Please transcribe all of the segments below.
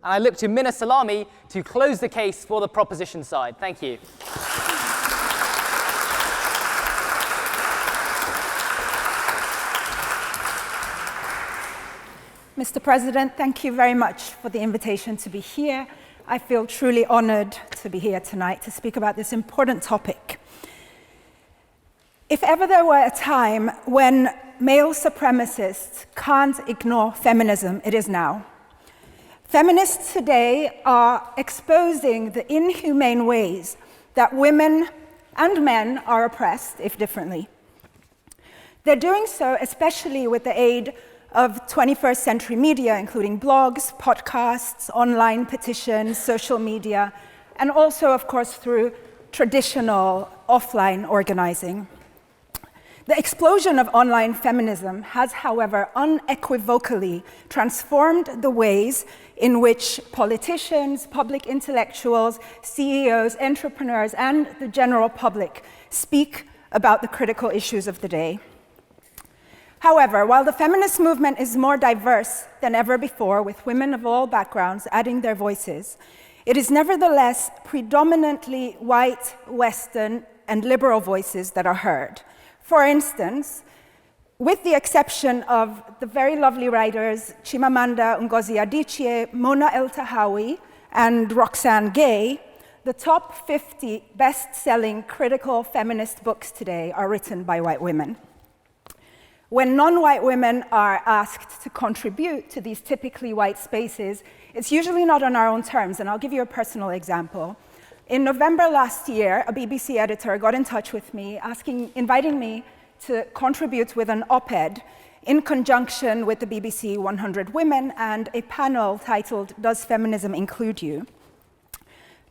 And I look to Minna Salami to close the case for the proposition side. Thank you. Mr. President, thank you very much for the invitation to be here. I feel truly honored to be here tonight to speak about this important topic. If ever there were a time when male supremacists can't ignore feminism, it is now. Feminists today are exposing the inhumane ways that women and men are oppressed, if differently. They're doing so especially with the aid of 21st century media, including blogs, podcasts, online petitions, social media, and also, of course, through traditional offline organizing. The explosion of online feminism has, however, unequivocally transformed the ways in which politicians, public intellectuals, CEOs, entrepreneurs, and the general public speak about the critical issues of the day. However, while the feminist movement is more diverse than ever before, with women of all backgrounds adding their voices, it is nevertheless predominantly white, Western, and liberal voices that are heard. For instance, with the exception of the very lovely writers Chimamanda Ngozi Adichie, Mona El-Tahawi, and Roxane Gay, the top 50 best-selling critical feminist books today are written by white women. When non-white women are asked to contribute to these typically white spaces, it's usually not on our own terms, and I'll give you a personal example. In November last year, a BBC editor got in touch with me, inviting me to contribute with an op-ed in conjunction with the BBC 100 Women and a panel titled, "Does Feminism Include You?"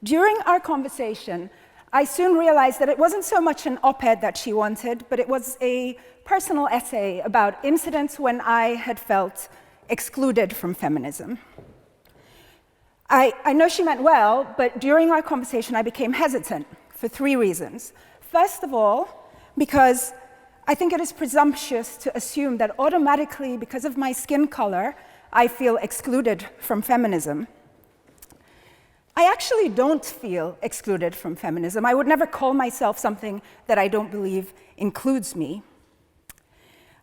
During our conversation, I soon realized that it wasn't so much an op-ed that she wanted, but it was a personal essay about incidents when I had felt excluded from feminism. I know she meant well, but during our conversation I became hesitant for 3 reasons. First of all, because I think it is presumptuous to assume that automatically, because of my skin color, I feel excluded from feminism. I actually don't feel excluded from feminism. I would never call myself something that I don't believe includes me.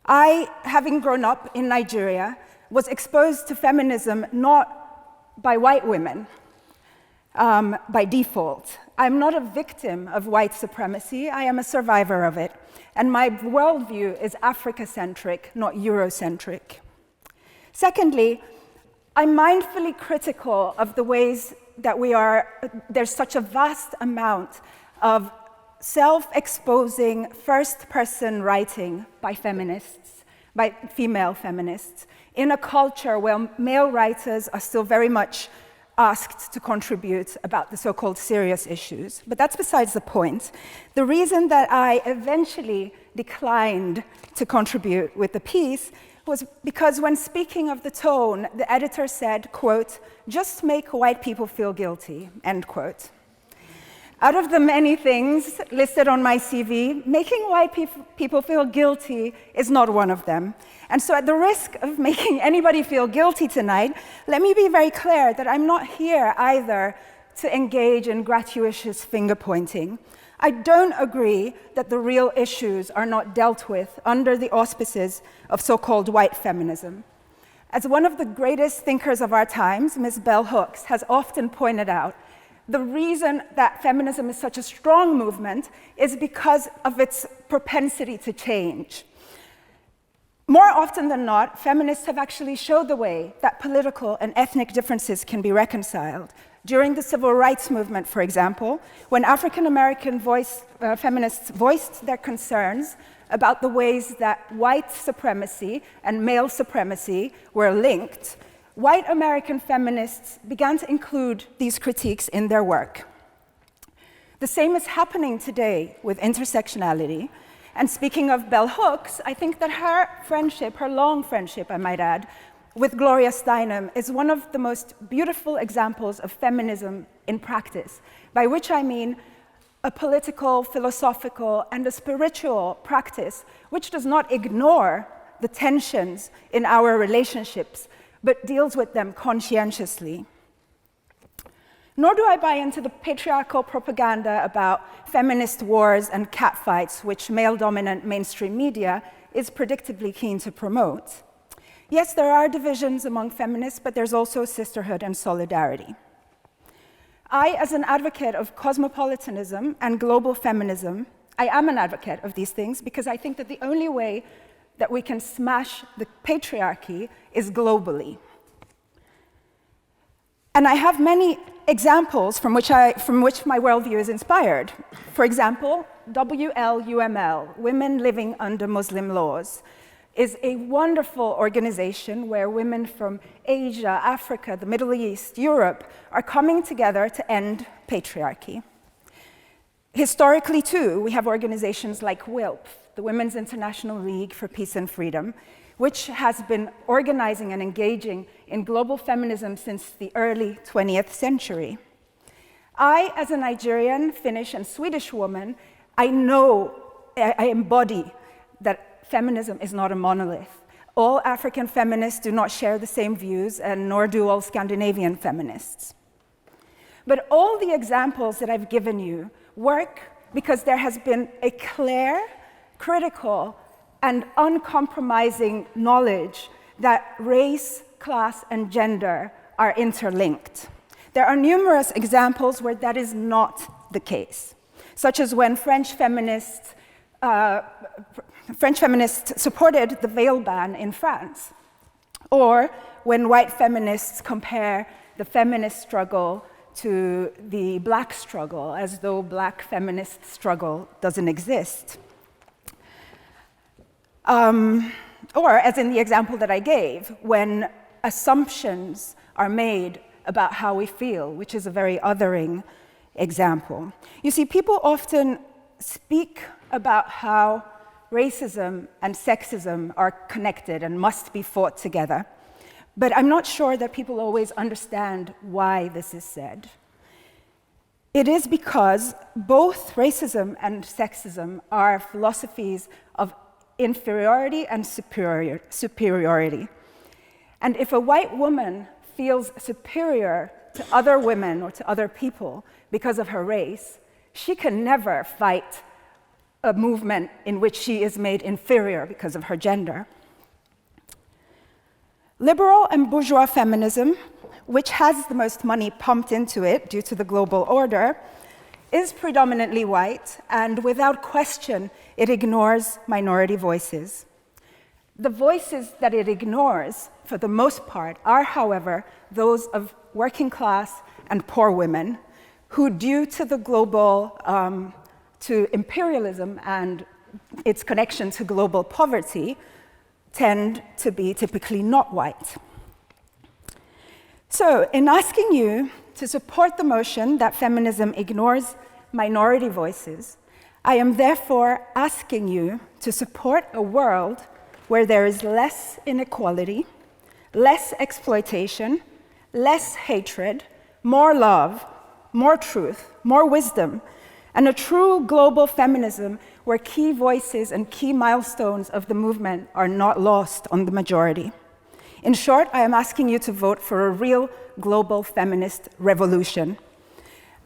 I, having grown up in Nigeria, was exposed to feminism not by white women, by default. I'm not a victim of white supremacy, I am a survivor of it. And my worldview is Africa-centric, not Eurocentric. Secondly, I'm mindfully critical of the ways that there's such a vast amount of self-exposing first-person writing by feminists, by female feminists, in a culture where male writers are still very much asked to contribute about the so-called serious issues. But that's besides the point. The reason that I eventually declined to contribute with the piece was because when speaking of the tone, the editor said, quote, "Just make white people feel guilty," end quote. Out of the many things listed on my CV, making white people feel guilty is not one of them. And so at the risk of making anybody feel guilty tonight, let me be very clear that I'm not here either to engage in gratuitous finger-pointing. I don't agree that the real issues are not dealt with under the auspices of so-called white feminism. As one of the greatest thinkers of our times, Ms. Bell Hooks, has often pointed out, the reason that feminism is such a strong movement is because of its propensity to change. More often than not, feminists have actually showed the way that political and ethnic differences can be reconciled. During the civil rights movement, for example, when African-American feminists voiced their concerns about the ways that white supremacy and male supremacy were linked, white American feminists began to include these critiques in their work. The same is happening today with intersectionality. And speaking of Bell Hooks, I think that her friendship, her long friendship, I might add, with Gloria Steinem is one of the most beautiful examples of feminism in practice, by which I mean a political, philosophical, and a spiritual practice which does not ignore the tensions in our relationships, but deals with them conscientiously. Nor do I buy into the patriarchal propaganda about feminist wars and catfights, which male-dominant mainstream media is predictably keen to promote. Yes, there are divisions among feminists, but there's also sisterhood and solidarity. I, as an advocate of cosmopolitanism and global feminism, I am an advocate of these things because I think that the only way that we can smash the patriarchy is globally. And I have many examples from which my worldview is inspired. For example, WLUML, Women Living Under Muslim Laws, is a wonderful organization where women from Asia, Africa, the Middle East, Europe are coming together to end patriarchy. Historically, too, we have organizations like WILP, the Women's International League for Peace and Freedom, which has been organizing and engaging in global feminism since the early 20th century. I, as a Nigerian, Finnish, and Swedish woman, I embody that feminism is not a monolith. All African feminists do not share the same views, and nor do all Scandinavian feminists. But all the examples that I've given you work because there has been a clear, critical, and uncompromising knowledge that race, class, and gender are interlinked. There are numerous examples where that is not the case, such as when French feminists supported the veil ban in France, or when white feminists compare the feminist struggle to the black struggle, as though black feminist struggle doesn't exist. Or, as in the example that I gave, when assumptions are made about how we feel, which is a very othering example. You see, people often speak about how racism and sexism are connected and must be fought together. But I'm not sure that people always understand why this is said. It is because both racism and sexism are philosophies of inferiority and superiority. And if a white woman feels superior to other women or to other people because of her race, she can never fight a movement in which she is made inferior because of her gender. Liberal and bourgeois feminism, which has the most money pumped into it due to the global order, is predominantly white, and without question, it ignores minority voices. The voices that it ignores, for the most part, are, however, those of working class and poor women, who, due to the global, to imperialism and its connection to global poverty, tend to be typically not white. So, in asking you to support the motion that feminism ignores minority voices, I am therefore asking you to support a world where there is less inequality, less exploitation, less hatred, more love, more truth, more wisdom, and a true global feminism where key voices and key milestones of the movement are not lost on the majority. In short, I am asking you to vote for a real global feminist revolution.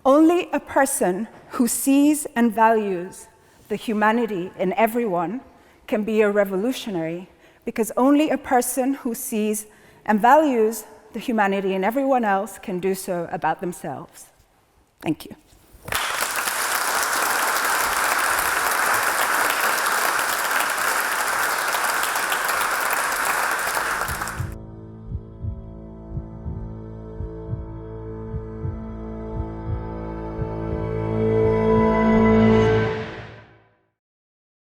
Only a person who sees and values the humanity in everyone can be a revolutionary, because only a person who sees and values the humanity in everyone else can do so about themselves. Thank you.